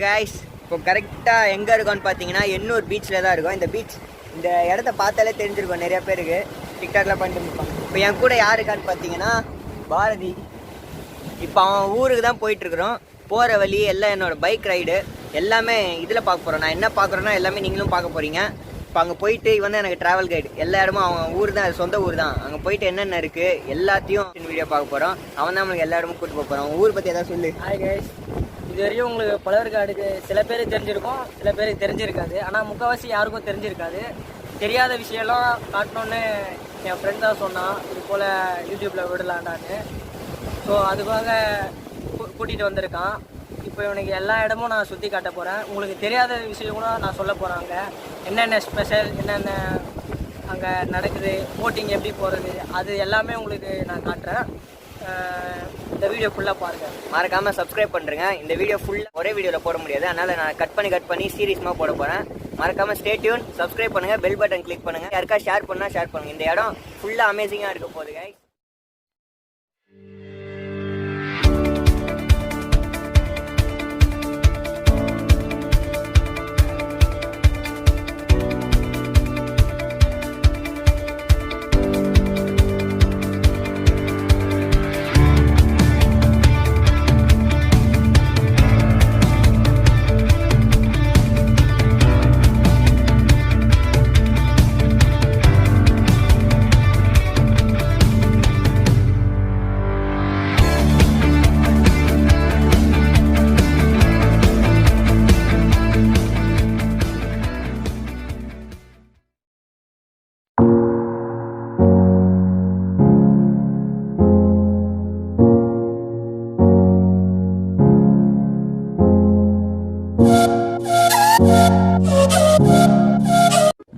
Guys இப்போ கரெக்டாக எங்கே இருக்கோன்னு பார்த்தீங்கன்னா எண்ணூர் பீச்சில் தான் இருக்கும். இந்த பீச் இந்த இடத்த பார்த்தாலே தெரிஞ்சிருக்கும் நிறைய பேருக்கு, டிக்டாக்லாம் பண்ணிட்டு இருப்பாங்க. இப்போ என் கூட யார் இருக்கான்னு பார்த்தீங்கன்னா பாரதி. இப்போ அவன் ஊருக்கு தான் போயிட்டுருக்குறோம். போகிற வழி எல்லாம் என்னோடய பைக் ரைடு எல்லாமே இதில் பார்க்க போகிறோம். நான் என்ன பார்க்குறேன்னா எல்லாமே நீங்களும் பார்க்க போகிறீங்க. இப்போ அங்கே போயிட்டு வந்து எனக்கு ட்ராவல் கைடு எல்லா இடமும் அவன் ஊர் தான், சொந்த ஊர் தான். அங்கே போயிட்டு என்னென்ன இருக்குது எல்லாத்தையும் வீடியோ பார்க்க போகிறோம். அவன் தான் நம்மளுக்கு எல்லா இடமும் கூப்பிட்டு போக போகிறான். ஊர் பற்றி எதாவது சொல்லு. ஹாய் கைஸ், இது வரையும் உங்களுக்கு பழவர்காடுக்கு சில பேர் தெரிஞ்சிருக்கும், சில பேருக்கு தெரிஞ்சிருக்காது. ஆனால் முக்கால்வாசி யாருக்கும் தெரிஞ்சிருக்காது. தெரியாத விஷயம்லாம் காட்டணுன்னு என் ஃப்ரெண்ட் தான் சொன்னான், இது போல் யூடியூப்பில் விடலாண்டான்னு. ஸோ அதுக்காக கூட்டிகிட்டு வந்திருக்கான். இப்போ இவனுக்கு எல்லா இடமும் நான் சுற்றி காட்ட போகிறேன். உங்களுக்கு தெரியாத விஷயம் கூட நான் சொல்ல போகிறேன். அங்கே என்னென்ன ஸ்பெஷல், என்னென்ன அங்கே நடக்குது, போட்டிங் எப்படி போகிறது, அது எல்லாமே உங்களுக்கு நான் காட்டுறேன். இந்த வீடியோ ஃபுல்லாக பாருங்கள். மறக்காமல் சப்ஸ்கிரைப் பண்ணுறேங்க. இந்த வீடியோ ஃபுல்லாக ஒரே வீடியோவில் போட முடியாது, அதனால் நான் கட் பண்ணி சீரியஸமாக போட போகிறேன். மறக்காமல் ஸ்டே டியூன், சப்ஸ்கிரைப் பண்ணுங்கள், பெல் பட்டன் கிளிக் பண்ணுங்கள். யாருக்கா ஷேர் பண்ணால் ஷேர் பண்ணுங்கள். இந்த இடம் ஃபுல்லாக அமேசிங்காக இருக்க போகுதுங்க.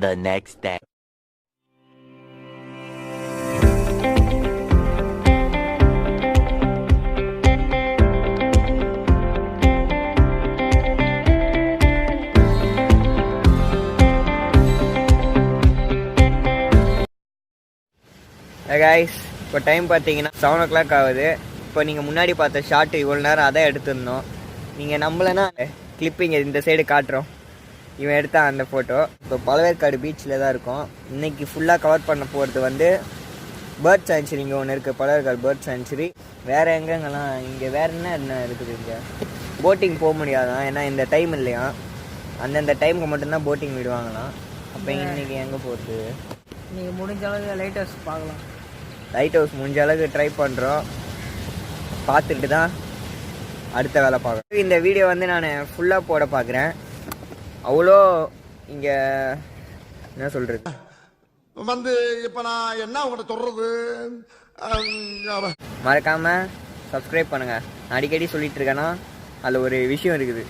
The next day. கைஸ், இப்போ டைம் பார்த்தீங்கன்னா 7 o'clock ஆகுது. இப்போ நீங்கள் முன்னாடி பார்த்த ஷார்ட்டு இவ்வளோ நேரம் அதான் எடுத்துருந்தோம். நீங்கள் நம்மளனா கிளிப்பிங் இந்த சைடு காட்டுறோம். இவன் எடுத்தான் அந்த ஃபோட்டோ. இப்போ பழவேற்காடு பீச்சில் தான் இருக்கும். இன்றைக்கி ஃபுல்லாக கவர் பண்ண போகிறது வந்து பேர்ட் சான்ச்சுரி. இங்கே ஒன்று இருக்குது, பழவேற்காடு பேர்ட் சான்ச்சுரி. வேறு எங்கெங்கெல்லாம் இங்கே வேறு என்ன இருக்குது? இங்கே போட்டிங் போக முடியாதான், ஏன்னா இந்த டைம் இல்லையா, அந்தந்த டைமுக்கு மட்டும்தான் போட்டிங் விடுவாங்களாம். அப்போ இன்றைக்கி எங்கே போகிறது? நீங்கள் முடிஞ்ச அளவுக்கு லைட் ஹவுஸ் பார்க்கலாம். லைட் ஹவுஸ் முடிஞ்ச அளவுக்கு ட்ரை பண்ணுறோம். பார்த்துட்டு தான் அடுத்த வேலை பார்க்குறேன். இந்த வீடியோ வந்து நான் ஃபுல்லாக போட பார்க்குறேன். அவ்வளோ இங்கே என்ன சொல்கிறது வந்து இப்போ நான் என்ன உங்கள்கிட்ட சொல்கிறது, மறக்காமல் சப்ஸ்கிரைப் பண்ணுங்கள். நான் அடிக்கடி சொல்லிட்டு இருக்கேன்னா அதில் ஒரு விஷயம் இருக்குது.